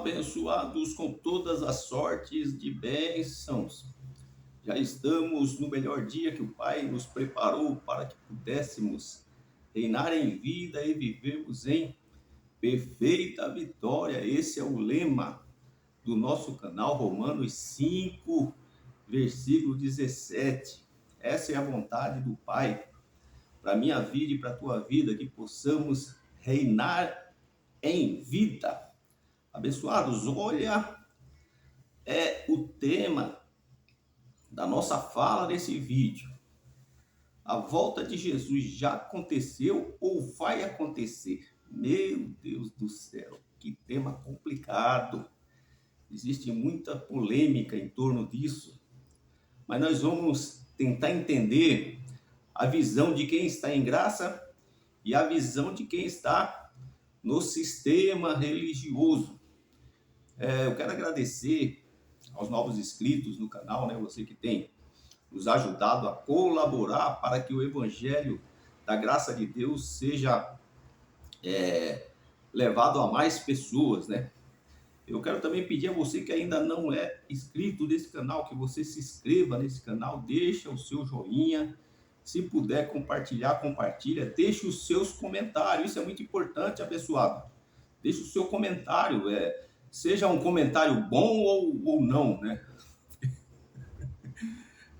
abençoados com todas as sortes de bênçãos. Já estamos no melhor dia que o Pai nos preparou para que pudéssemos reinar em vida e vivermos em perfeita vitória. Esse é o lema do nosso canal Romanos 5, versículo 17. Essa é a vontade do Pai para a minha vida e para a tua vida, que possamos reinar em vida. Abençoados, olha, o tema da nossa fala nesse vídeo. A volta de Jesus já aconteceu ou vai acontecer? Meu Deus do céu, que tema complicado. Existe muita polêmica em torno disso, mas nós vamos tentar entender a visão de quem está em graça e a visão de quem está no sistema religioso. Eu quero agradecer aos novos inscritos no canal, né? Você que tem nos ajudado a colaborar para que o Evangelho da graça de Deus seja levado a mais pessoas, né? Eu quero também pedir a você que ainda não é inscrito nesse canal, que você se inscreva nesse canal, deixa o seu joinha, se puder compartilhar, compartilha, deixe os seus comentários, isso é muito importante, abençoado. Deixe o seu comentário, seja um comentário bom ou não, né?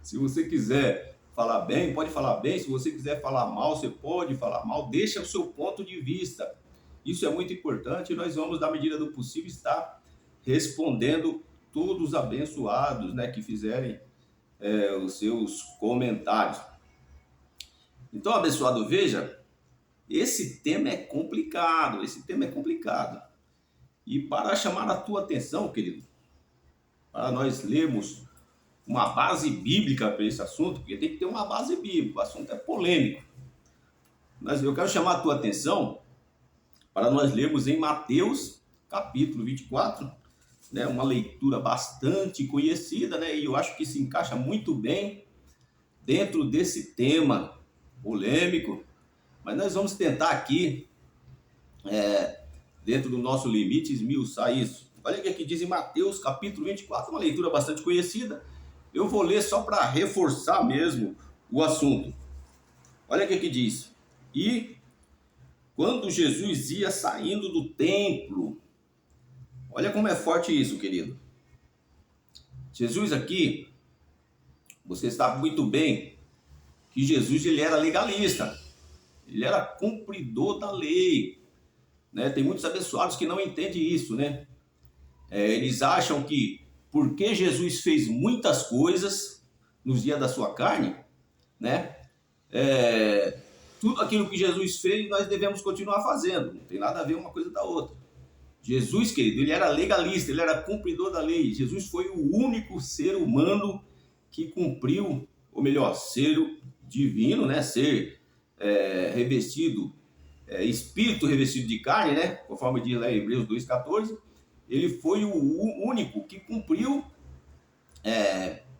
Se você quiser falar bem, pode falar bem. Se você quiser falar mal, você pode falar mal. Deixa o seu ponto de vista. Isso é muito importante e nós vamos, na medida do possível, estar respondendo todos os abençoados, né, que fizerem os seus comentários. Então, abençoado, veja, esse tema é complicado, E para chamar a tua atenção, querido, para nós lermos uma base bíblica para esse assunto, porque tem que ter uma base bíblica, o assunto é polêmico. Mas eu quero chamar a tua atenção para nós lermos em Mateus, capítulo 24, né, uma leitura bastante conhecida, né, e eu acho que se encaixa muito bem dentro desse tema polêmico, mas nós vamos tentar aqui, dentro do nosso limite, esmiuçar isso. Olha o que aqui diz em Mateus, capítulo 24, uma leitura bastante conhecida. Eu vou ler só para reforçar mesmo o assunto. Olha o que aqui diz. E quando Jesus ia saindo do templo, olha como é forte isso, querido. Jesus aqui, você sabe muito bem que Jesus ele era legalista, ele era cumpridor da lei, né? Tem muitos abençoados que não entendem isso, né? Eles acham que porque Jesus fez muitas coisas nos dias da sua carne, né? Tudo aquilo que Jesus fez nós devemos continuar fazendo, não tem nada a ver uma coisa da outra. Jesus, querido, ele era legalista, ele era cumpridor da lei. Jesus foi o único ser humano que cumpriu, ou melhor, ser divino, né? Ser revestido, espírito revestido de carne, né? Conforme diz lá em Hebreus 2,14, ele foi o único que cumpriu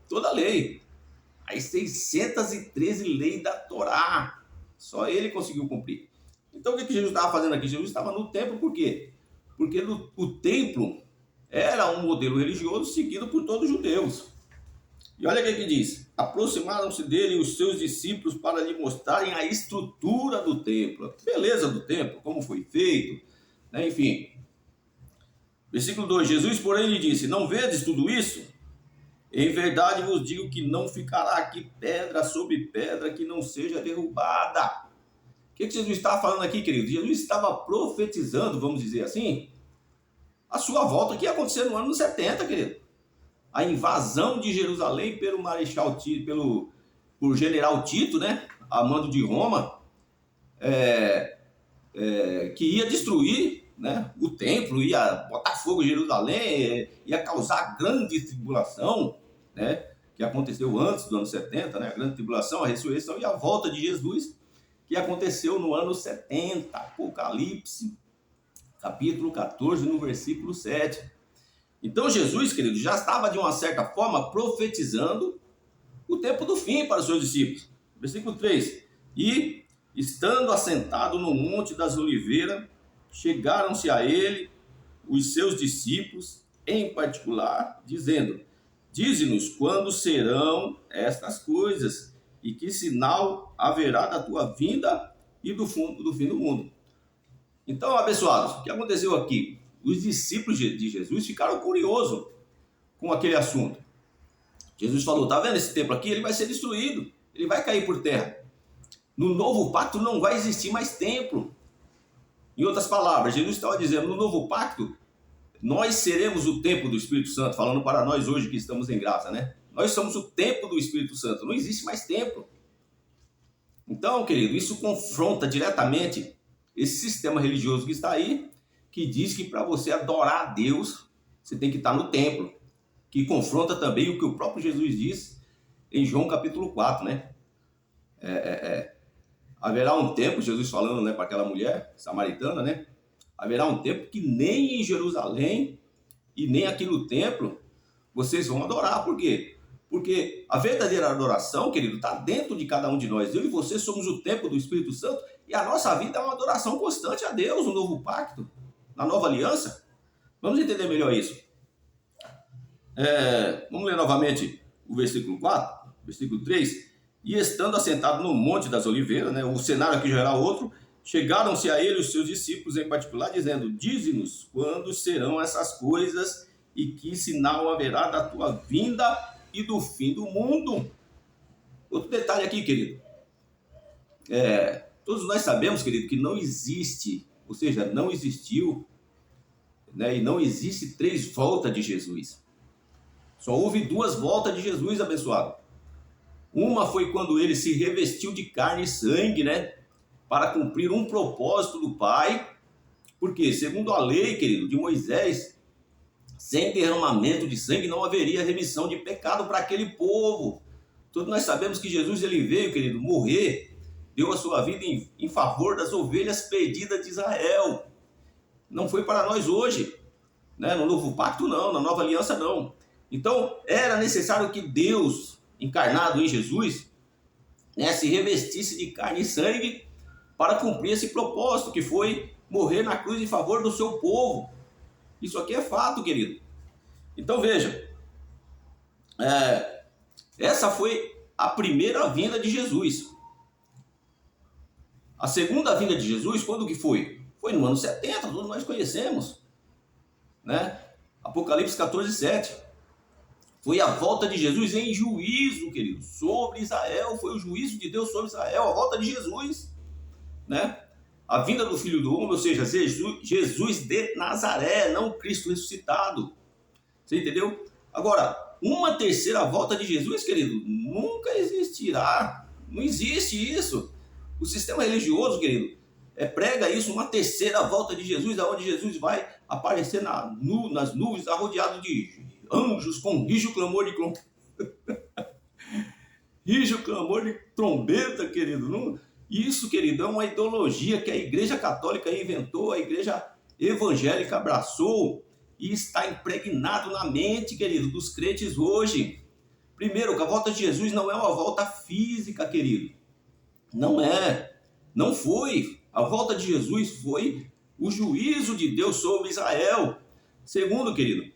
toda a lei, as 613 leis da Torá, só ele conseguiu cumprir. Então o que Jesus estava fazendo aqui? Jesus estava no templo, por quê? Porque o templo era um modelo religioso seguido por todos os judeus. E olha o que diz: aproximaram-se dele os seus discípulos para lhe mostrarem a estrutura do templo, a beleza do templo, como foi feito, né? Enfim. Versículo 2, Jesus, porém, lhe disse: não vedes tudo isso? Em verdade vos digo que não ficará aqui pedra sobre pedra que não seja derrubada. O que Jesus estava falando aqui, querido? Jesus estava profetizando, vamos dizer assim, a sua volta que ia acontecer no ano 70, querido. A invasão de Jerusalém pelo Marechal Tito, por General Tito, né? A mando de Roma, que ia destruir, né, o templo, ia botar fogo em Jerusalém, ia causar grande tribulação, né, que aconteceu antes do ano 70, né, a grande tribulação, a ressurreição e a volta de Jesus, que aconteceu no ano 70, Apocalipse, capítulo 14, no versículo 7. Então Jesus, querido, já estava de uma certa forma profetizando o tempo do fim para os seus discípulos. Versículo 3. E, estando assentado no Monte das Oliveiras, chegaram-se a ele os seus discípulos, em particular, dizendo: dize-nos quando serão estas coisas, e que sinal haverá da tua vinda e do fim do mundo. Então, abençoados, o que aconteceu aqui? Os discípulos de Jesus ficaram curiosos com aquele assunto. Jesus falou: tá vendo esse templo aqui? Ele vai ser destruído, ele vai cair por terra. No novo pacto não vai existir mais templo. Em outras palavras, Jesus estava dizendo: no novo pacto, nós seremos o templo do Espírito Santo, falando para nós hoje que estamos em graça, né? Nós somos o templo do Espírito Santo, não existe mais templo. Então, querido, isso confronta diretamente esse sistema religioso que está aí, que diz que para você adorar a Deus, você tem que estar no templo, que confronta também o que o próprio Jesus diz em João capítulo 4, né? Haverá um tempo, Jesus falando, né, para aquela mulher samaritana, né? Haverá um tempo que nem em Jerusalém e nem aqui no templo vocês vão adorar. Por quê? Porque a verdadeira adoração, querido, está dentro de cada um de nós. Eu e você somos o templo do Espírito Santo e a nossa vida é uma adoração constante a Deus, no novo pacto, na nova aliança. Vamos entender melhor isso. Vamos ler novamente o versículo 4, versículo 3. E estando assentado no Monte das Oliveiras, né, o cenário aqui já era outro, chegaram-se a ele os seus discípulos em particular, dizendo: dize-nos quando serão essas coisas e que sinal haverá da tua vinda e do fim do mundo. Outro detalhe aqui, querido. Todos nós sabemos, querido, que não existe, ou seja, não existiu, né, e não existe 3 voltas de Jesus. Só houve 2 voltas de Jesus, abençoado. Uma foi quando ele se revestiu de carne e sangue, né, para cumprir um propósito do Pai. Porque, segundo a lei, querido, de Moisés, sem derramamento de sangue não haveria remissão de pecado para aquele povo. Todos nós sabemos que Jesus, ele veio, querido, morrer, deu a sua vida em favor das ovelhas perdidas de Israel. Não foi para nós hoje, né? No novo pacto não, na nova aliança não. Então era necessário que Deus, encarnado em Jesus, né, se revestisse de carne e sangue para cumprir esse propósito, que foi morrer na cruz em favor do seu povo. Isso aqui é fato, querido. Então veja, essa foi a primeira vinda de Jesus. A segunda vinda de Jesus, quando que foi? Foi no ano 70, todos nós conhecemos, né? Apocalipse 14:7. Foi a volta de Jesus em juízo, querido, sobre Israel. Foi o juízo de Deus sobre Israel, a volta de Jesus, né? A vinda do Filho do Homem, ou seja, Jesus de Nazaré, não Cristo ressuscitado. Você entendeu? Agora, uma terceira volta de Jesus, querido, nunca existirá. Não existe isso. O sistema religioso, querido, prega isso, uma terceira volta de Jesus, aonde Jesus vai aparecer nas nuvens, rodeado de anjos com rijo clamor de trombeta, querido. Não, isso, querido, é uma ideologia que a Igreja Católica inventou, a Igreja Evangélica abraçou e está impregnado na mente, querido, dos crentes hoje. Primeiro, que a volta de Jesus não é uma volta física, querido. Não é. Não foi. A volta de Jesus foi o juízo de Deus sobre Israel. Segundo, querido,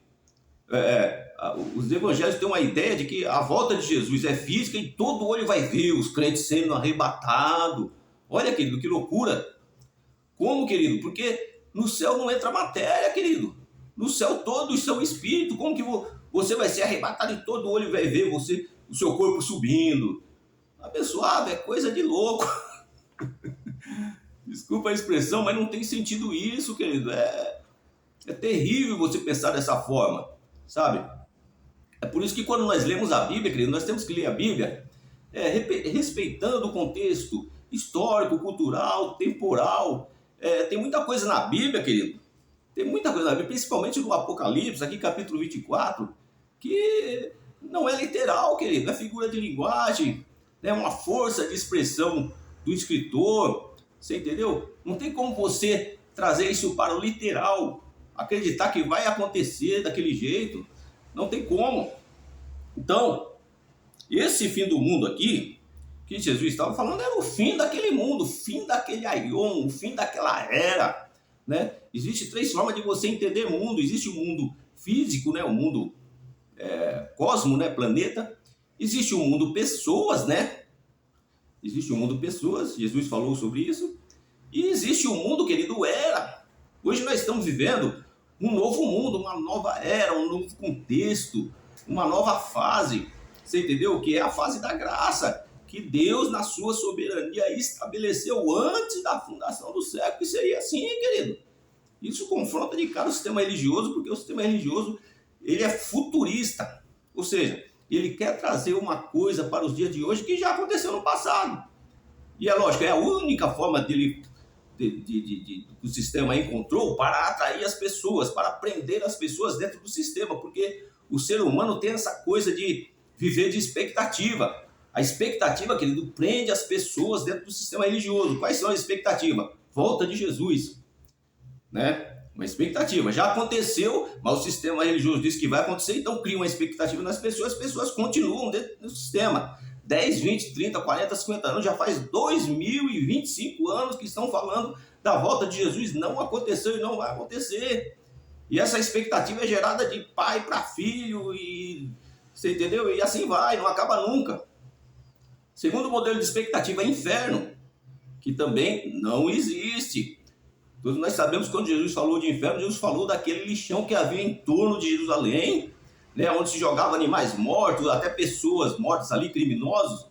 os evangelhos têm uma ideia de que a volta de Jesus é física e todo olho vai ver os crentes sendo arrebatados. Olha, querido, que loucura. Como, querido? Porque no céu não entra matéria, querido. No céu todos são espírito. Como que você vai ser arrebatado e todo olho vai ver você, o seu corpo subindo? Abençoado, é coisa de louco. Desculpa a expressão, mas não tem sentido isso, querido. É terrível você pensar dessa forma, sabe? É por isso que quando nós lemos a Bíblia, querido, nós temos que ler a Bíblia respeitando o contexto histórico, cultural, temporal. Tem muita coisa na Bíblia, querido. Tem muita coisa na Bíblia, principalmente no Apocalipse, aqui capítulo 24, que não é literal, querido. É figura de linguagem, é uma força de expressão do escritor. Você entendeu? Não tem como você trazer isso para o literal, acreditar que vai acontecer daquele jeito. Não tem como. Então, esse fim do mundo aqui, que Jesus estava falando, era o fim daquele mundo, o fim daquele aion, o fim daquela era. né? Existem três formas de você entender o mundo. Existe o mundo físico, né? O mundo cosmo, né? Planeta. Existe o mundo pessoas, né? Existe o mundo pessoas, Jesus falou sobre isso. E existe o mundo, querido, era. Hoje nós estamos vivendo um novo mundo, uma nova era, um novo contexto, uma nova fase. Você entendeu? Que é a fase da graça, que Deus, na sua soberania, estabeleceu antes da fundação do século. E seria assim, querido. Isso confronta de cara o sistema religioso, porque o sistema religioso ele é futurista. Ou seja, ele quer trazer uma coisa para os dias de hoje que já aconteceu no passado. E é lógico, é a única forma dele que o sistema encontrou para atrair as pessoas, para prender as pessoas dentro do sistema, porque o ser humano tem essa coisa de viver de expectativa. A expectativa, querido, prende as pessoas dentro do sistema religioso. Quais são as expectativas? Volta de Jesus, né? Uma expectativa. Já aconteceu, mas o sistema religioso diz que vai acontecer, então cria uma expectativa nas pessoas, as pessoas continuam dentro do sistema. 10, 20, 30, 40, 50 anos, já faz 2025 anos que estão falando da volta de Jesus. Não aconteceu e não vai acontecer. E essa expectativa é gerada de pai para filho, e você entendeu? E assim vai, não acaba nunca. Segundo modelo de expectativa é inferno, que também não existe. Todos nós sabemos que quando Jesus falou de inferno, Jesus falou daquele lixão que havia em torno de Jerusalém, né, onde se jogavam animais mortos, até pessoas mortas ali, criminosos.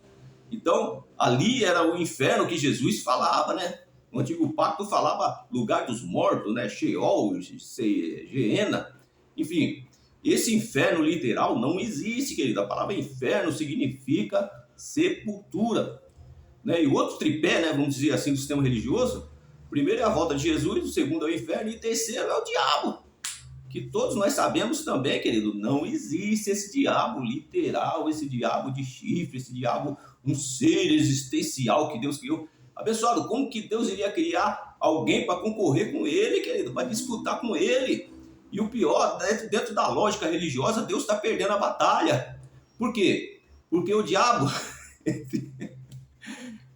Então, ali era o inferno que Jesus falava, né? O Antigo Pacto falava lugar dos mortos, né? Sheol, Geena, enfim. Esse inferno literal não existe, querido. A palavra inferno significa sepultura, né? E o outro tripé, né, vamos dizer assim, do sistema religioso, primeiro é a volta de Jesus, o segundo é o inferno e o terceiro é o diabo. Que todos nós sabemos também, querido, não existe esse diabo literal, esse diabo de chifre, esse diabo, um ser existencial que Deus criou. Abençoado, como que Deus iria criar alguém para concorrer com ele, querido, para disputar com ele? E o pior, dentro da lógica religiosa, Deus está perdendo a batalha. Por quê? Porque o diabo,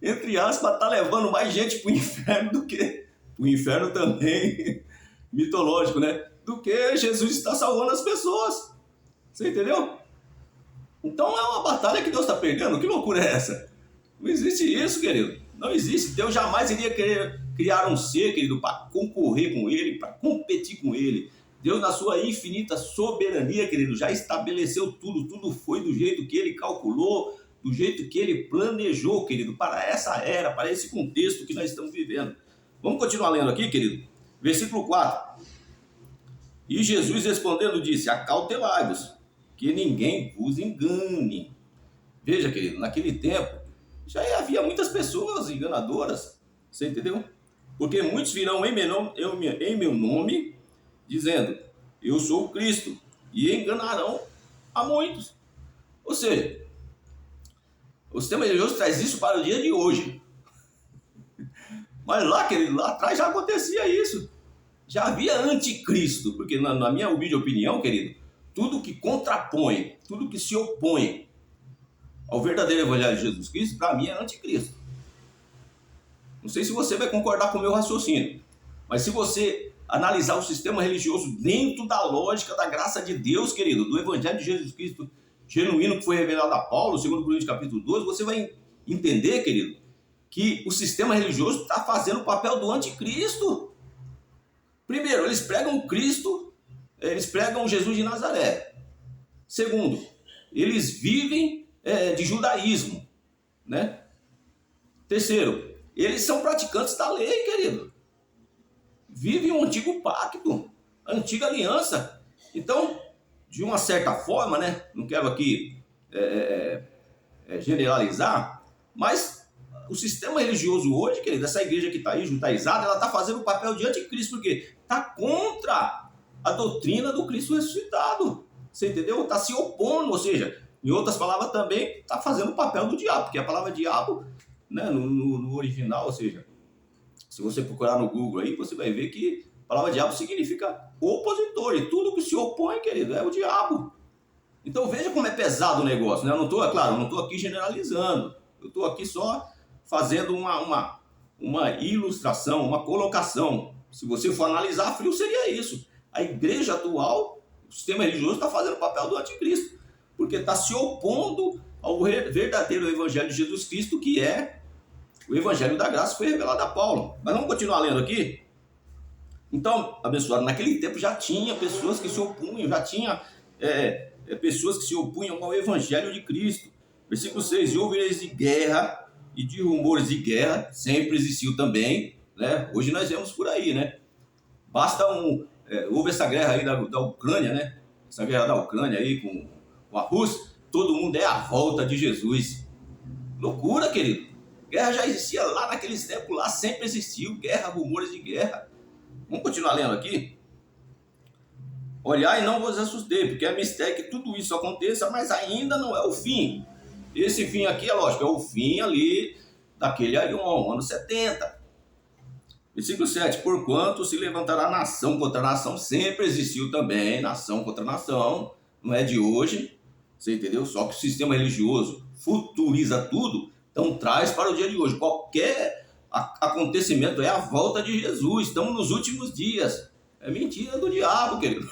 entre aspas, está levando mais gente para o inferno do que o inferno também mitológico, né? Do que Jesus está salvando as pessoas. Você entendeu? Então é uma batalha que Deus está perdendo. Que loucura é essa? Não existe isso, querido. Não existe. Deus jamais iria querer criar um ser, querido, para concorrer com ele, para competir com ele. Deus, na sua infinita soberania, querido, já estabeleceu tudo. Tudo foi do jeito que ele calculou, do jeito que ele planejou, querido, para essa era, para esse contexto que nós estamos vivendo. Vamos continuar lendo aqui, querido. Versículo 4. E Jesus respondendo disse: acautelai-vos, que ninguém vos engane. Veja, querido, naquele tempo já havia muitas pessoas enganadoras, você entendeu? Porque muitos virão em meu nome, dizendo: eu sou o Cristo, e enganarão a muitos. Ou seja, o sistema religioso traz isso para o dia de hoje. Mas lá, querido, lá atrás já acontecia isso. Já havia anticristo, porque na minha humilde opinião, querido, tudo que contrapõe, tudo que se opõe ao verdadeiro evangelho de Jesus Cristo, para mim é anticristo. Não sei se você vai concordar com o meu raciocínio, mas se você analisar o sistema religioso dentro da lógica da graça de Deus, querido, do evangelho de Jesus Cristo genuíno que foi revelado a Paulo, segundo Coríntios capítulo 12, você vai entender, querido, que o sistema religioso está fazendo o papel do anticristo. Primeiro, eles pregam Cristo, eles pregam Jesus de Nazaré. Segundo, eles vivem de judaísmo, né? Terceiro, eles são praticantes da lei, querido. Vivem um antigo pacto, antiga aliança. Então, de uma certa forma, né? Não quero aqui generalizar, mas o sistema religioso hoje, querido, essa igreja que está aí judaizada, ela está fazendo o papel de anticristo, porque está contra a doutrina do Cristo ressuscitado. Você entendeu? Está se opondo, ou seja, em outras palavras também, está fazendo o papel do diabo, porque a palavra diabo, né, no original, ou seja, se você procurar no Google aí, você vai ver que a palavra diabo significa opositor, e tudo que se opõe, querido, é o diabo. Então veja como é pesado o negócio, né? Eu não estou, claro, não estou aqui generalizando, eu estou aqui só fazendo uma ilustração, uma colocação. Se você for analisar, frio seria isso. A igreja atual, o sistema religioso está fazendo o papel do anticristo, porque está se opondo ao verdadeiro evangelho de Jesus Cristo, que é o evangelho da graça, que foi revelado a Paulo. Mas vamos continuar lendo aqui? Então, abençoado, naquele tempo já tinha pessoas que se opunham, já tinha pessoas que se opunham ao evangelho de Cristo. Versículo 6, e ouvireis de guerra e de rumores de guerra, sempre existiu também, né? Hoje nós vemos por aí, né? Basta houve essa guerra aí da Ucrânia, né? Essa guerra da Ucrânia aí com a Rússia, todo mundo é a volta de Jesus. Loucura, querido. Guerra já existia lá naqueles tempos, lá sempre existiu guerra, rumores de guerra. Vamos continuar lendo aqui? Olhai e não vos assustei, porque é mistério que tudo isso aconteça, mas ainda não é o fim. Esse fim aqui, é lógico, é o fim ali daquele aion, ano 70. Versículo 7, porquanto se levantará nação contra nação, sempre existiu também nação contra nação, não é de hoje, você entendeu? Só que o sistema religioso futuriza tudo, então traz para o dia de hoje. Qualquer acontecimento é a volta de Jesus, estamos nos últimos dias. É mentira do diabo, querido.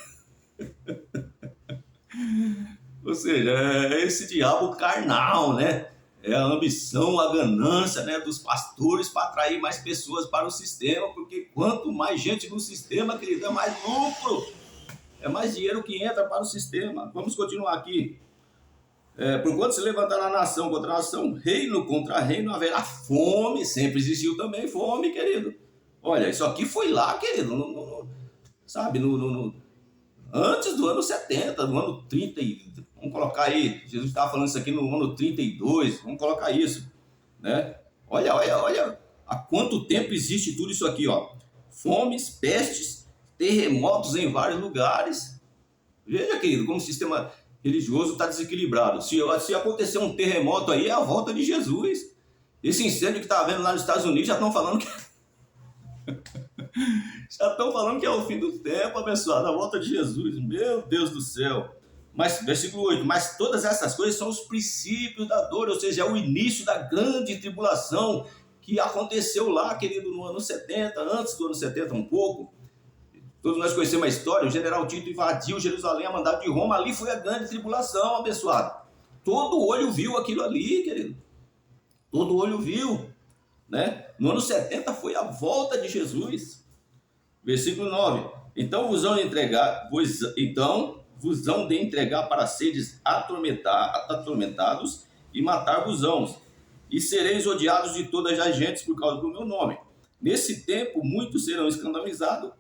Ou seja, é esse diabo carnal, né? É a ambição, a ganância, né, dos pastores para atrair mais pessoas para o sistema, porque quanto mais gente no sistema, querido, é mais lucro, é mais dinheiro que entra para o sistema. Vamos continuar aqui. Porquanto se levantará nação contra nação, reino contra reino, haverá fome, sempre existiu também fome, querido. Olha, isso aqui foi lá, querido, sabe, antes do ano 70, no ano 30, vamos colocar aí, Jesus estava falando isso aqui no ano 32, vamos colocar isso, né? Olha, há quanto tempo existe tudo isso aqui, ó. Fomes, pestes, terremotos em vários lugares. Veja, querido, como o sistema religioso está desequilibrado. Se acontecer um terremoto aí, é a volta de Jesus. Esse incêndio que está havendo lá nos Estados Unidos, já estão falando que... já estão falando que é o fim do tempo, abençoado, a volta de Jesus. Meu Deus do céu. Mas, versículo 8, mas todas essas coisas são os princípios da dor, ou seja, é o início da grande tribulação que aconteceu lá, querido, no ano 70, antes do ano 70 um pouco. Todos nós conhecemos a história, o general Tito invadiu Jerusalém a mandado de Roma, ali foi a grande tribulação, abençoado. Todo olho viu aquilo ali, querido. Todo olho viu, né? No ano 70 foi a volta de Jesus. Versículo 9, então vos hão de entregar para seres atormentados e matar-vos-ão, e sereis odiados de todas as gentes por causa do meu nome. Nesse tempo muitos serão escandalizados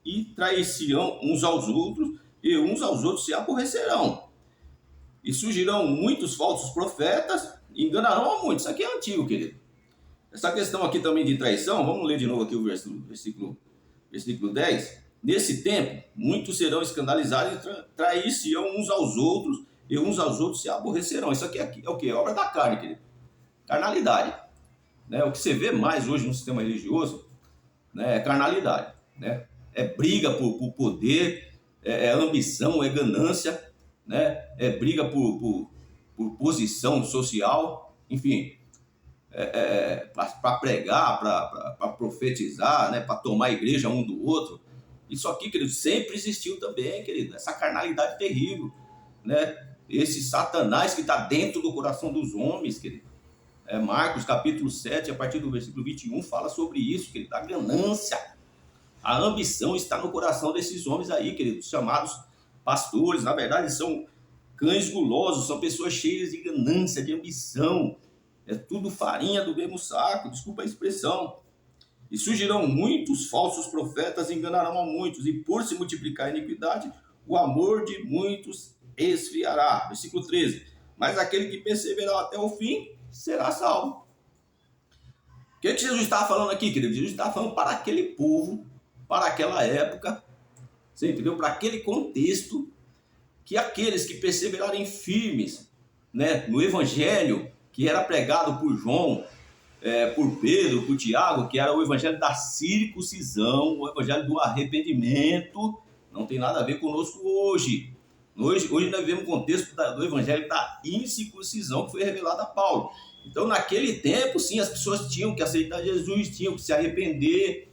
e trair-se-ão uns aos outros, e uns aos outros se aborrecerão. E surgirão muitos falsos profetas, e enganarão a muitos. Isso aqui é antigo, querido. Essa questão aqui também de traição, vamos ler de novo aqui o versículo 10. Nesse tempo, muitos serão escandalizados e trair-se-ão uns aos outros, e uns aos outros se aborrecerão. Isso aqui é o quê? Obra da carne, querido. Carnalidade. Né? O que você vê mais hoje no sistema religioso, né, é carnalidade. Né? É briga por poder, é ambição, é ganância, né? É briga por posição social, enfim, para pregar, para profetizar, né? Para tomar a igreja um do outro. Isso aqui, querido, sempre existiu também, querido, essa carnalidade terrível, né? Esse Satanás que está dentro do coração dos homens, querido. Marcos capítulo 7, a partir do versículo 21, fala sobre isso, querido, a ganância. A ambição está no coração desses homens aí, queridos, chamados pastores. Na verdade, são cães gulosos, são pessoas cheias de ganância, de ambição. É tudo farinha do mesmo saco, desculpa a expressão. E surgirão muitos falsos profetas, enganarão a muitos, e por se multiplicar a iniquidade, o amor de muitos esfriará. Versículo 13. Mas aquele que perseverar até o fim será salvo. O que Jesus estava falando aqui, querido? Jesus estava falando para aquele povo, para aquela época, você entendeu? Para aquele contexto, que aqueles que perseverarem firmes, né, no evangelho que era pregado por João, por Pedro, por Tiago, que era o evangelho da circuncisão, o evangelho do arrependimento, não tem nada a ver conosco hoje. Hoje nós vivemos o contexto do evangelho da incircuncisão que foi revelado a Paulo. Então, naquele tempo, sim, as pessoas tinham que aceitar Jesus, tinham que se arrepender,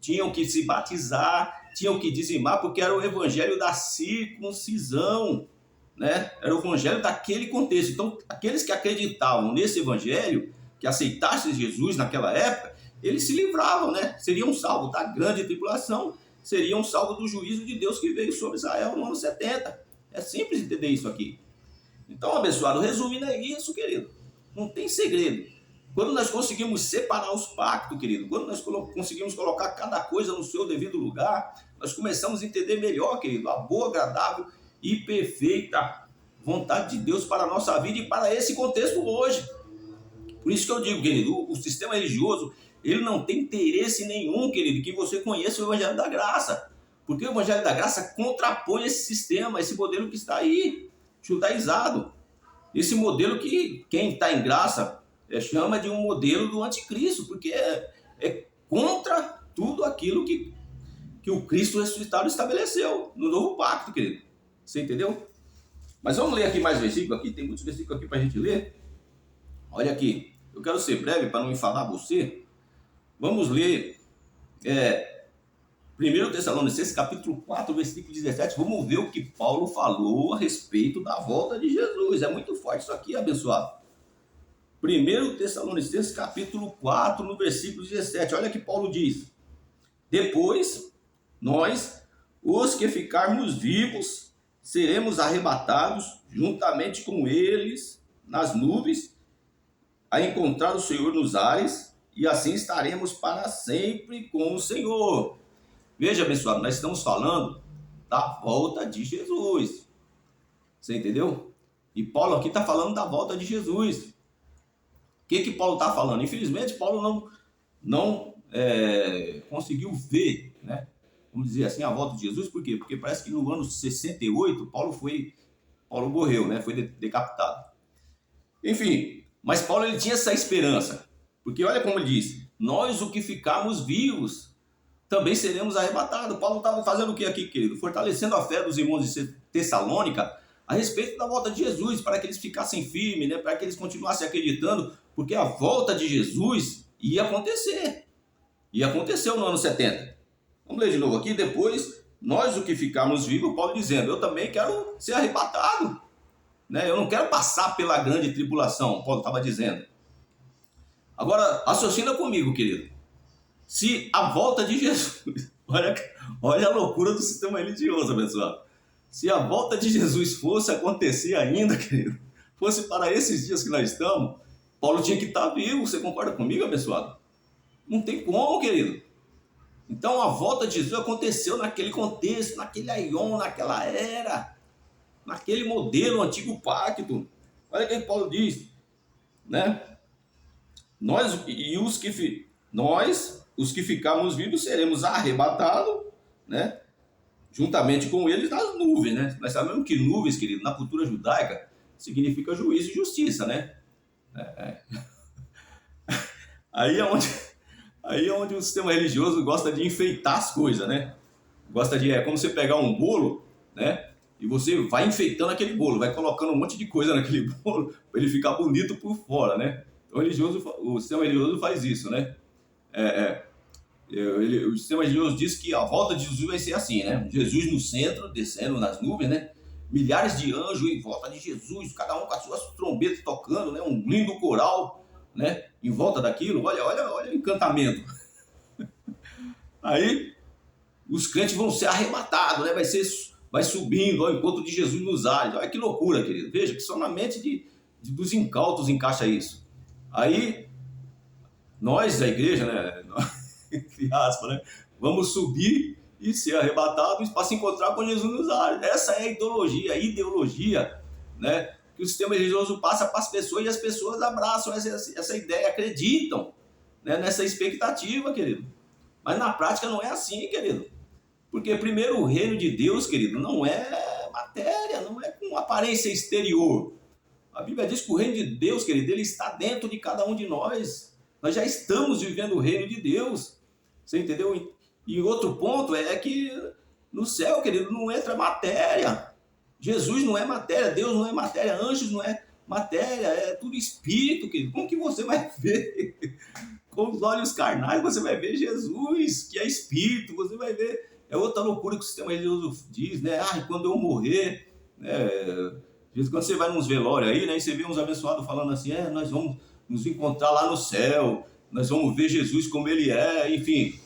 tinham que se batizar, tinham que dizimar, porque era o evangelho da circuncisão, né? Era o evangelho daquele contexto. Então, aqueles que acreditavam nesse evangelho, que aceitassem Jesus naquela época, eles se livravam, né? Seriam salvos da grande tribulação, seriam salvos do juízo de Deus que veio sobre Israel no ano 70. É simples entender isso aqui. Então, abençoado, resumindo é isso, querido. Não tem segredo. Quando nós conseguimos separar os pactos, querido, quando nós conseguimos colocar cada coisa no seu devido lugar, nós começamos a entender melhor, querido, a boa, agradável e perfeita vontade de Deus para a nossa vida e para esse contexto hoje. Por isso que eu digo, querido, o sistema religioso, ele não tem interesse nenhum, querido, que você conheça o Evangelho da Graça. Porque o Evangelho da Graça contrapõe esse sistema, esse modelo que está aí, judaizado. Esse modelo que quem está em graça chama de um modelo do anticristo, porque é contra tudo aquilo que o Cristo ressuscitado estabeleceu no novo pacto, querido. Você entendeu? Mas vamos ler aqui mais versículos, aqui tem muitos versículos aqui para a gente ler. Olha aqui, eu quero ser breve para não enfalar você. Vamos ler 1 Tessalonicenses capítulo 4, versículo 17. Vamos ver o que Paulo falou a respeito da volta de Jesus. É muito forte isso aqui, abençoado. 1 Tessalonicenses capítulo 4, no versículo 17. Olha que Paulo diz: depois, nós, os que ficarmos vivos, seremos arrebatados juntamente com eles nas nuvens, a encontrar o Senhor nos ares, e assim estaremos para sempre com o Senhor. Veja, abençoado, nós estamos falando da volta de Jesus. Você entendeu? E Paulo aqui está falando da volta de Jesus. O que Paulo está falando? Infelizmente, Paulo não conseguiu ver, né? Vamos dizer assim, a volta de Jesus. Por quê? Porque parece que no ano 68, Paulo morreu, né? Foi decapitado. Enfim, mas Paulo ele tinha essa esperança. Porque olha como ele diz: nós, o que ficarmos vivos, também seremos arrebatados. Paulo estava fazendo o que aqui, querido? Fortalecendo a fé dos irmãos de Tessalônica a respeito da volta de Jesus, para que eles ficassem firmes, né? Para que eles continuassem acreditando, porque a volta de Jesus ia acontecer. E aconteceu no ano 70. Vamos ler de novo aqui. Depois, nós, o que ficarmos vivos, Paulo dizendo: eu também quero ser arrebatado, né? Eu não quero passar pela grande tribulação, Paulo estava dizendo. Agora, raciocina comigo, querido. Se a volta de Jesus, olha a loucura do sistema religioso, pessoal. Se a volta de Jesus fosse acontecer ainda, querido, fosse para esses dias que nós estamos, Paulo tinha que estar vivo. Você concorda comigo, abençoado? Não tem como, querido. Então a volta de Jesus aconteceu naquele contexto, naquele aion, naquela era, naquele modelo, antigo pacto. Olha o que Paulo diz, né? Nós, os que ficarmos vivos, seremos arrebatados, né? Juntamente com eles nas nuvens, né? Nós sabemos que nuvens, querido, na cultura judaica, significa juízo e justiça, né? Aí é onde o sistema religioso gosta de enfeitar as coisas, né? Gosta de, como você pegar um bolo, né? E você vai enfeitando aquele bolo, vai colocando um monte de coisa naquele bolo para ele ficar bonito por fora, né? Então, o sistema religioso faz isso, né? O sistema religioso diz que a volta de Jesus vai ser assim, né? Jesus no centro, descendo nas nuvens, né? Milhares de anjos em volta de Jesus, cada um com as suas trombetas tocando, né? Um lindo coral, né? Em volta daquilo, olha o encantamento. Aí, os crentes vão ser arrebatados, né? Vai subindo ao encontro de Jesus nos ares. Olha que loucura, querido. Veja que só na mente dos incautos encaixa isso. Aí, nós, a igreja, né? Entre aspas, né? Vamos subir e ser arrebatados para se encontrar com Jesus nos ares. Essa é a ideologia, né? Que o sistema religioso passa para as pessoas, e as pessoas abraçam essa ideia, acreditam, né? Nessa expectativa, querido. Mas na prática não é assim, querido. Porque primeiro o reino de Deus, querido, não é matéria, não é com aparência exterior. A Bíblia diz que o reino de Deus, querido, ele está dentro de cada um de nós. Nós já estamos vivendo o reino de Deus. Você entendeu? E outro ponto é que no céu, querido, não entra matéria. Jesus não é matéria, Deus não é matéria, anjos não é matéria, é tudo espírito, querido. Como que você vai ver com os olhos carnais você vai ver Jesus, que é espírito, você vai ver. É outra loucura que o sistema religioso diz, né? Quando eu morrer, né? Quando você vai nos velórios aí, né? E você vê uns abençoados falando assim, nós vamos nos encontrar lá no céu, nós vamos ver Jesus como ele é, enfim.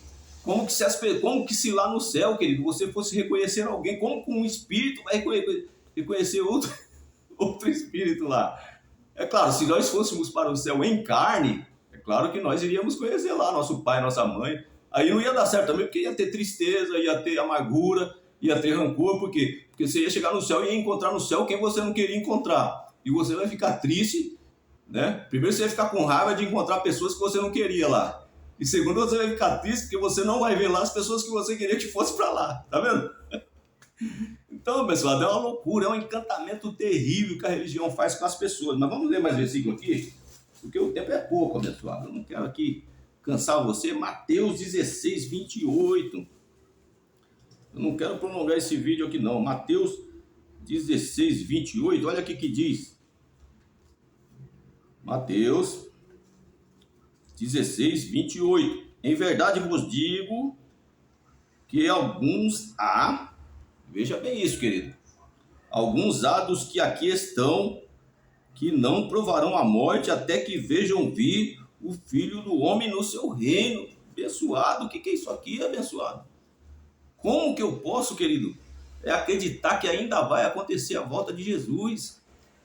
Como que se lá no céu, querido, você fosse reconhecer alguém, como que um espírito vai reconhecer outro espírito lá? É claro, se nós fôssemos para o céu em carne, é claro que nós iríamos conhecer lá nosso pai, nossa mãe. Aí não ia dar certo também, porque ia ter tristeza, ia ter amargura, ia ter rancor, por quê? Porque você ia chegar no céu e ia encontrar no céu quem você não queria encontrar. E você vai ficar triste, né? Primeiro você vai ficar com raiva de encontrar pessoas que você não queria lá. E segundo, você vai ficar triste porque você não vai ver lá as pessoas que você queria que fosse para lá. Tá vendo? Então, pessoal, é uma loucura, é um encantamento terrível que a religião faz com as pessoas. Mas vamos ler mais versículo aqui, porque o tempo é pouco, abençoado. Eu não quero aqui cansar você. Mateus 16, 28. Eu não quero prolongar esse vídeo aqui não. Mateus 16, 28. Olha aqui que diz. Mateus 16, 28. Em verdade vos digo que alguns há, veja bem isso, querido, alguns há dos que aqui estão que não provarão a morte até que vejam vir o Filho do Homem no seu reino. Abençoado, o que é isso aqui, abençoado? Como que eu posso, querido, acreditar que ainda vai acontecer a volta de Jesus?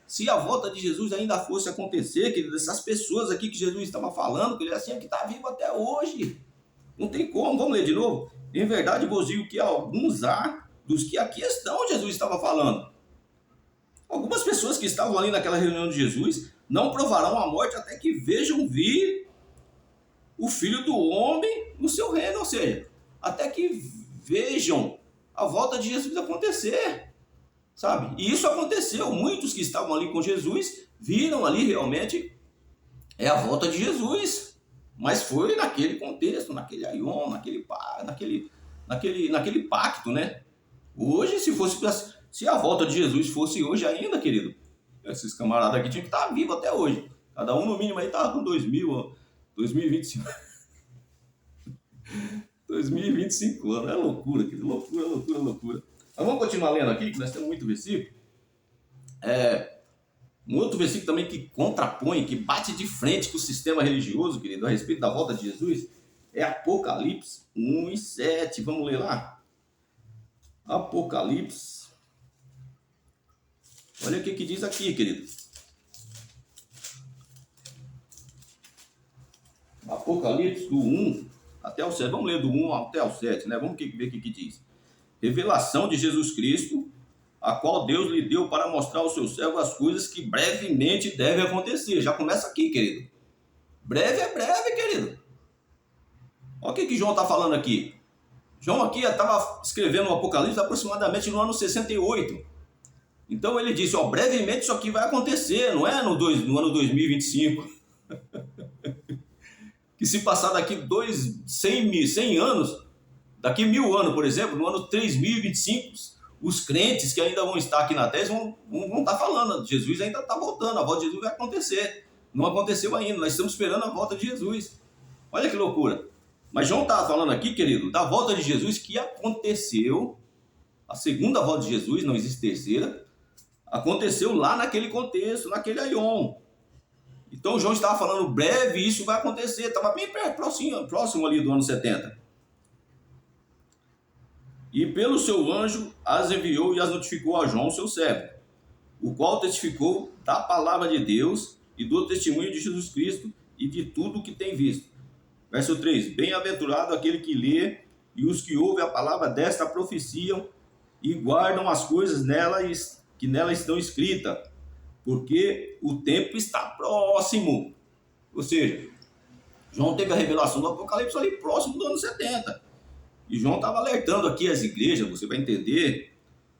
Se a volta de Jesus ainda fosse acontecer, querido, essas pessoas aqui que Jesus estava falando, que ele é assim, que está vivo até hoje. Não tem como, vamos ler de novo. Em verdade vos digo que alguns há dos que aqui estão, Jesus estava falando. Algumas pessoas que estavam ali naquela reunião de Jesus não provarão a morte até que vejam vir o Filho do Homem no seu reino, ou seja, até que vejam a volta de Jesus acontecer, sabe? E isso aconteceu, muitos que estavam ali com Jesus viram ali realmente a volta de Jesus, mas foi naquele contexto, naquele aion, naquele pacto, né? Hoje, se a volta de Jesus fosse hoje ainda, querido, esses camaradas aqui tinham que estar vivos até hoje. Cada um no mínimo aí estava com 2025 2025 anos. É loucura, querido. Loucura. Mas vamos continuar lendo aqui, que nós temos muito versículo. Um outro versículo também que contrapõe, que bate de frente com o sistema religioso, querido, a respeito da volta de Jesus, é Apocalipse 1 e 7. Vamos ler lá? Apocalipse. Olha o que diz aqui, querido. Apocalipse do 1 até o 7. Vamos ler do 1 até o 7, né? Vamos ver o que diz. Revelação de Jesus Cristo, a qual Deus lhe deu para mostrar ao seu servo as coisas que brevemente devem acontecer. Já começa aqui, querido. Breve é breve, querido. Olha o que João está falando aqui. João aqui estava escrevendo o Apocalipse aproximadamente no ano 68. Então ele disse, brevemente isso aqui vai acontecer, não é no ano 2025. Que se passar daqui 100 anos, daqui 1000 anos, por exemplo, no ano 3025, os crentes que ainda vão estar aqui na Terra vão estar falando, Jesus ainda está voltando, a volta de Jesus vai acontecer. Não aconteceu ainda, nós estamos esperando a volta de Jesus. Olha que loucura. Mas João está falando aqui, querido, da volta de Jesus que aconteceu, a segunda volta de Jesus, não existe terceira, aconteceu lá naquele contexto, naquele aion. Então João estava falando breve, isso vai acontecer, estava bem próximo ali do ano 70. E pelo seu anjo as enviou e as notificou a João, seu servo, o qual testificou da palavra de Deus e do testemunho de Jesus Cristo e de tudo o que tem visto. Verso 3. Bem-aventurado aquele que lê e os que ouvem a palavra desta profecia e guardam as coisas que nela estão escritas, porque o tempo está próximo. Ou seja, João teve a revelação do Apocalipse ali próximo do ano 70. E João estava alertando aqui as igrejas, você vai entender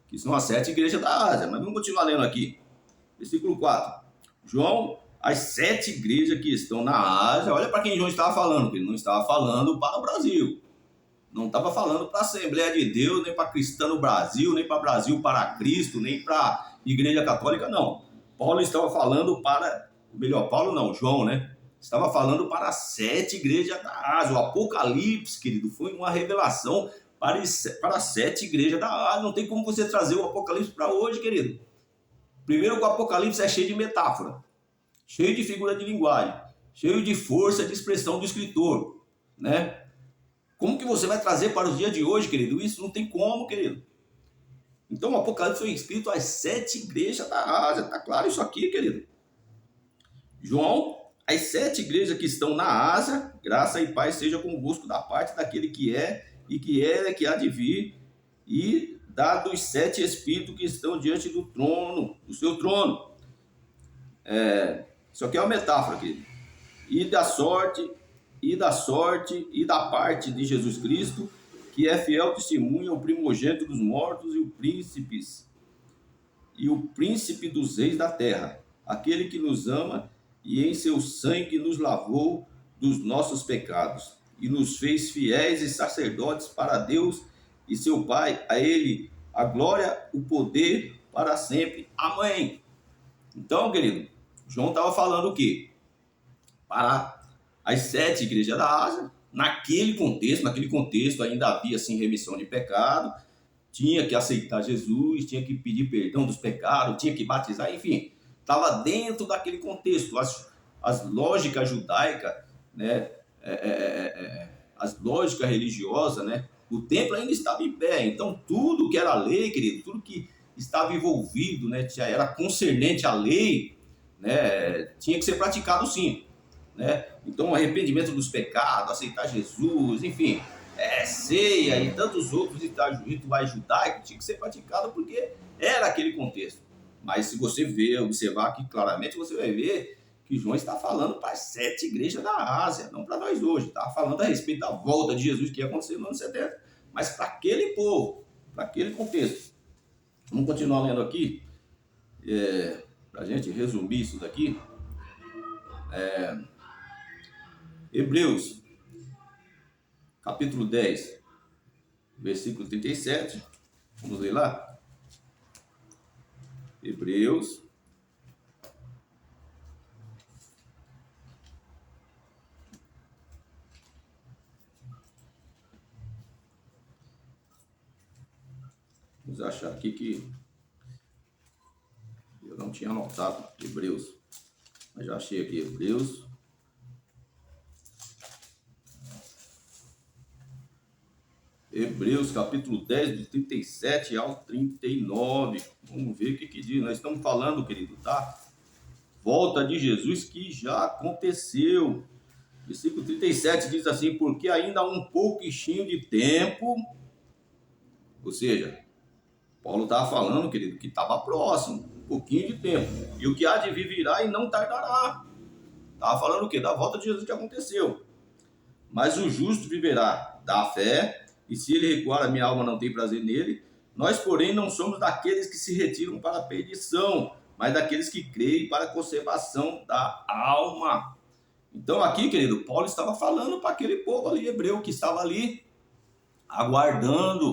que são as 7 igrejas da Ásia. Mas vamos continuar lendo aqui. Versículo 4. João, as 7 igrejas que estão na Ásia, olha para quem João estava falando, que ele não estava falando para o Brasil. Não estava falando para a Assembleia de Deus, nem para Cristã no Brasil, nem para Brasil para Cristo, nem para Igreja Católica, não. Paulo estava falando João, né? estava falando para as 7 igrejas da Ásia. O Apocalipse, querido, foi uma revelação para as 7 igrejas da Ásia. Não tem como você trazer o Apocalipse para hoje, querido. Primeiro, que o Apocalipse é cheio de metáfora, cheio de figura de linguagem, cheio de força de expressão do escritor, né? Como que você vai trazer para os dias de hoje, querido? Isso não tem como, querido. Então, o Apocalipse foi escrito às 7 igrejas da Ásia. Tá claro isso aqui, querido? João, as 7 igrejas que estão na Ásia, graça e paz seja convosco da parte daquele que é e que há de vir, e dos 7 espíritos que estão diante do trono, do seu trono. Isso aqui é uma metáfora, querido. E da sorte e da parte de Jesus Cristo, que é fiel testemunha, o primogênito dos mortos e o príncipe dos reis da terra, aquele que nos ama e em seu sangue nos lavou dos nossos pecados e nos fez fiéis e sacerdotes para Deus e seu Pai. A ele a glória, o poder para sempre. Amém. Então, querido, João estava falando o quê? Para as 7 igrejas da Ásia. Naquele contexto ainda havia assim remissão de pecado, tinha que aceitar Jesus, tinha que pedir perdão dos pecados, tinha que batizar, enfim, estava dentro daquele contexto. As lógicas judaicas, né, as lógicas religiosas, né, o templo ainda estava em pé. Então tudo que era lei, querido, tudo que estava envolvido, né, era concernente à lei, né, tinha que ser praticado sim, né? Então o arrependimento dos pecados, aceitar Jesus, enfim, ceia e tantos outros rituais judaicos tinha que ser praticado porque era aquele contexto. Mas se você observar aqui claramente, você vai ver que João está falando para as 7 igrejas da Ásia, não para nós hoje. Está falando a respeito da volta de Jesus que ia acontecer no ano 70, mas para aquele povo, para aquele contexto. Vamos continuar lendo aqui, para a gente resumir isso daqui. Hebreus, capítulo 10, versículo 37. Vamos ler lá? Hebreus. Vamos achar aqui que eu não tinha anotado Hebreus, mas já achei aqui Hebreus. Hebreus capítulo 10, do 37 ao 39. Vamos ver o que diz. Nós estamos falando, querido, da volta de Jesus que já aconteceu. Versículo 37 diz assim: porque ainda há um pouquinho de tempo, ou seja, Paulo estava falando, querido, que estava próximo, um pouquinho de tempo, e o que há de vir virá e não tardará. Estava falando o quê? Da volta de Jesus que aconteceu. Mas o justo viverá da fé, e se ele recuar, a minha alma não tem prazer nele. Nós, porém, não somos daqueles que se retiram para a perdição, mas daqueles que creem para a conservação da alma. Então aqui, querido, Paulo estava falando para aquele povo ali, hebreu, que estava ali aguardando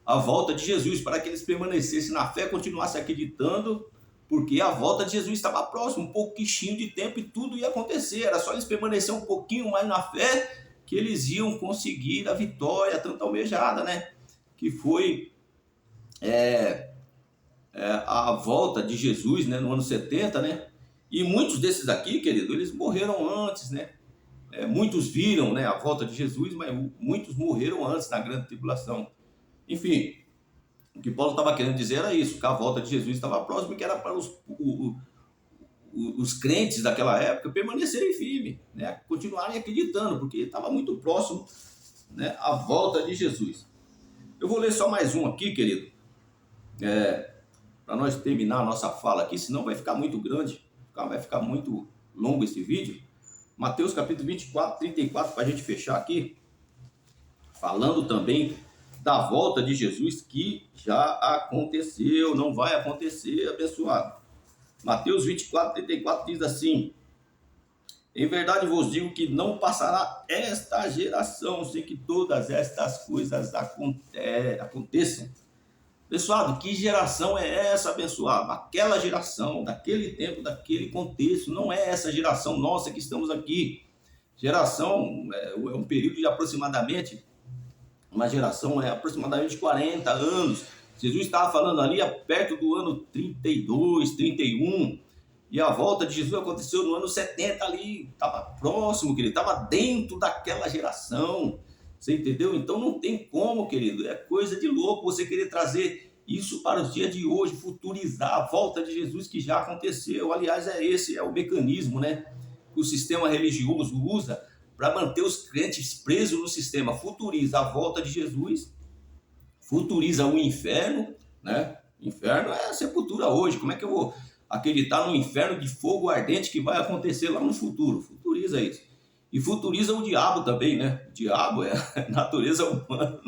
a volta de Jesus, para que eles permanecessem na fé, continuassem acreditando, porque a volta de Jesus estava próxima, um pouquinho de tempo e tudo ia acontecer. Era só eles permanecerem um pouquinho mais na fé que eles iam conseguir a vitória tanto almejada, né? Que foi a volta de Jesus, né, no ano 70, né? E muitos desses aqui, querido, eles morreram antes, né? Muitos viram, né, a volta de Jesus, mas muitos morreram antes na grande tribulação. Enfim, o que Paulo estava querendo dizer era isso, que a volta de Jesus estava próxima e que era para os crentes daquela época permanecerem firmes, né, continuarem acreditando, porque estava muito próximo, né, a volta de Jesus. Eu vou ler só mais um aqui, querido, para nós terminar a nossa fala aqui, senão vai ficar muito grande, vai ficar muito longo esse vídeo. Mateus capítulo 24, 34, para a gente fechar aqui, falando também da volta de Jesus que já aconteceu, não vai acontecer, abençoado. Mateus 24, 34 diz assim: em verdade vos digo que não passará esta geração sem que todas estas coisas aconteçam. Abençoado, que geração é essa, abençoado? Aquela geração, daquele tempo, daquele contexto, não é essa geração nossa que estamos aqui. Geração é um período de aproximadamente, uma geração é aproximadamente 40 anos. Jesus estava falando ali perto do ano 32, 31, e a volta de Jesus aconteceu no ano 70 ali, estava próximo, querido, estava dentro daquela geração. Você entendeu? Então não tem como, querido, é coisa de louco você querer trazer isso para os dias de hoje, futurizar a volta de Jesus que já aconteceu. Aliás, esse é o mecanismo, né, que o sistema religioso usa para manter os crentes presos no sistema. Futuriza a volta de Jesus, futuriza o inferno, né? Inferno é a sepultura hoje. Como é que eu vou acreditar no inferno de fogo ardente que vai acontecer lá no futuro? Futuriza isso. E futuriza o diabo também, né? O diabo é a natureza humana,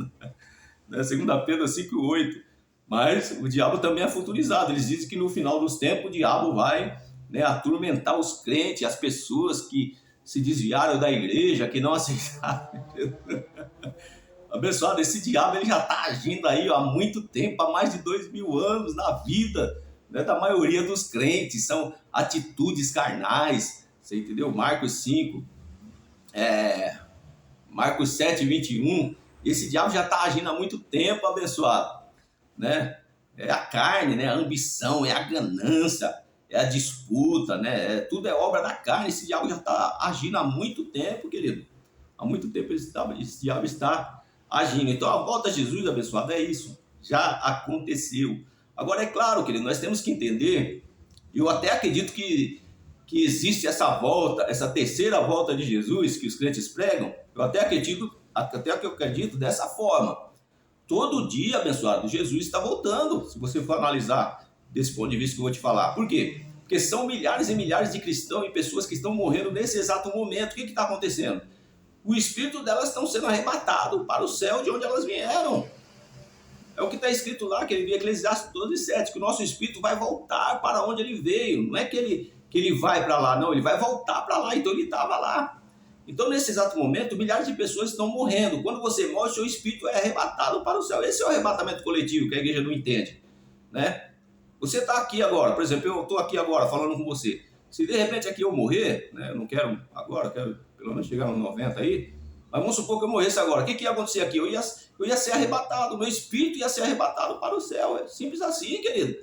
né? 2 Pedro 5:8. Mas o diabo também é futurizado. Eles dizem que no final dos tempos o diabo vai, né, atormentar os crentes, as pessoas que se desviaram da igreja, que não aceitaram. Abençoado, esse diabo ele já está agindo aí há muito tempo, há mais de 2000 anos na vida, né, da maioria dos crentes. São atitudes carnais, você entendeu? Marcos 5, Marcos 7:21. Esse diabo já está agindo há muito tempo, abençoado, né? É a carne, né? A ambição, é a ganância, é a disputa, né? Tudo é obra da carne. Esse diabo já está agindo há muito tempo, querido. Há muito tempo esse diabo está agindo. Então a volta de Jesus, abençoado, é isso. Já aconteceu. Agora, é claro, querido, nós temos que entender, eu até acredito que existe essa volta, essa terceira volta de Jesus que os crentes pregam. Eu até que eu acredito dessa forma. Todo dia, abençoado, Jesus está voltando, se você for analisar desse ponto de vista que eu vou te falar. Por quê? Porque são milhares e milhares de cristãos e pessoas que estão morrendo nesse exato momento. O que está acontecendo? O espírito delas estão sendo arrebatado para o céu de onde elas vieram. É o que está escrito lá, que ele via Eclesiastes 12:7, que o nosso espírito vai voltar para onde ele veio. Não é que ele vai para lá, não, ele vai voltar para lá, então ele estava lá. Então, nesse exato momento, milhares de pessoas estão morrendo. Quando você morre, seu espírito é arrebatado para o céu. Esse é o arrebatamento coletivo que a igreja não entende, né? Você está aqui agora, por exemplo, eu estou aqui agora falando com você. Se de repente aqui eu morrer, né, eu não quero agora, quero pelo menos chegar nos 90 aí, mas vamos supor que eu morresse agora. O que ia acontecer aqui? Eu ia ser arrebatado, o meu espírito ia ser arrebatado para o céu. É simples assim, querido.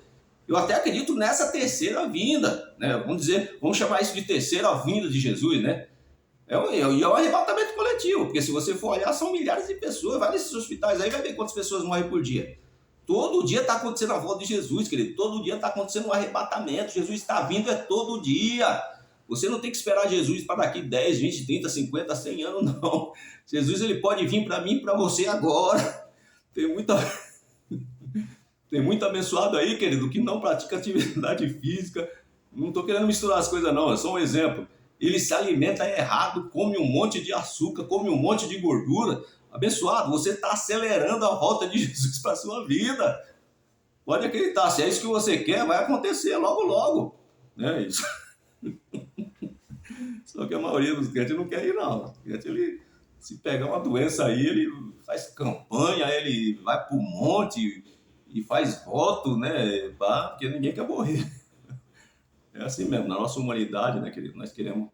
Eu até acredito nessa terceira vinda, né? Vamos chamar isso de terceira vinda de Jesus, né? É um arrebatamento coletivo, porque se você for olhar, são milhares de pessoas. Vai nesses hospitais aí, vai ver quantas pessoas morrem por dia. Todo dia está acontecendo a volta de Jesus, querido. Todo dia está acontecendo um arrebatamento. Jesus está vindo, é todo dia. Você não tem que esperar Jesus para daqui 10, 20, 30, 50, 100 anos, não. Jesus ele pode vir para mim e para você agora. Tem muito abençoado aí, querido, que não pratica atividade física. Não estou querendo misturar as coisas, não. É só um exemplo. Ele se alimenta errado, come um monte de açúcar, come um monte de gordura. Abençoado, você está acelerando a volta de Jesus para a sua vida. Pode acreditar, se é isso que você quer, vai acontecer logo, logo. É isso. Só que a maioria dos crentes não quer ir, não. O crente, ele, se pegar uma doença aí, ele faz campanha, ele vai para o monte e faz voto, né? Porque ninguém quer morrer. É assim mesmo, na nossa humanidade, né, querido? Nós queremos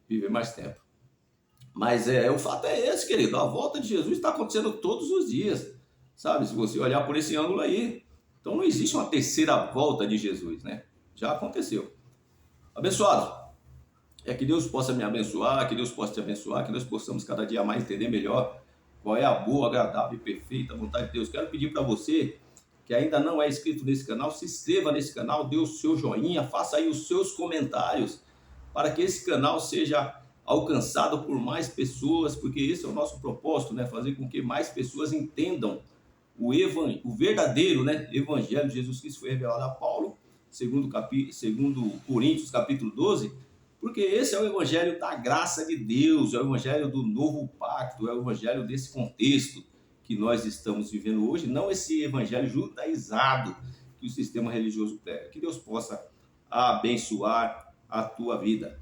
viver mais tempo. Mas o fato é esse, querido. A volta de Jesus está acontecendo todos os dias, sabe? Se você olhar por esse ângulo aí. Então não existe uma terceira volta de Jesus, né? Já aconteceu. Abençoado. Que Deus possa me abençoar, que Deus possa te abençoar, que nós possamos cada dia mais entender melhor qual é a boa, agradável e perfeita vontade de Deus. Quero pedir para você que ainda não é inscrito nesse canal, se inscreva nesse canal, dê o seu joinha, faça aí os seus comentários para que esse canal seja alcançado por mais pessoas, porque esse é o nosso propósito, né? Fazer com que mais pessoas entendam o verdadeiro, né, evangelho de Jesus Cristo foi revelado a Paulo, segundo Coríntios capítulo 12, porque esse é o evangelho da graça de Deus, é o evangelho do novo pacto, é o evangelho desse contexto que nós estamos vivendo hoje, não esse evangelho judaizado que o sistema religioso prega. Que Deus possa abençoar a tua vida.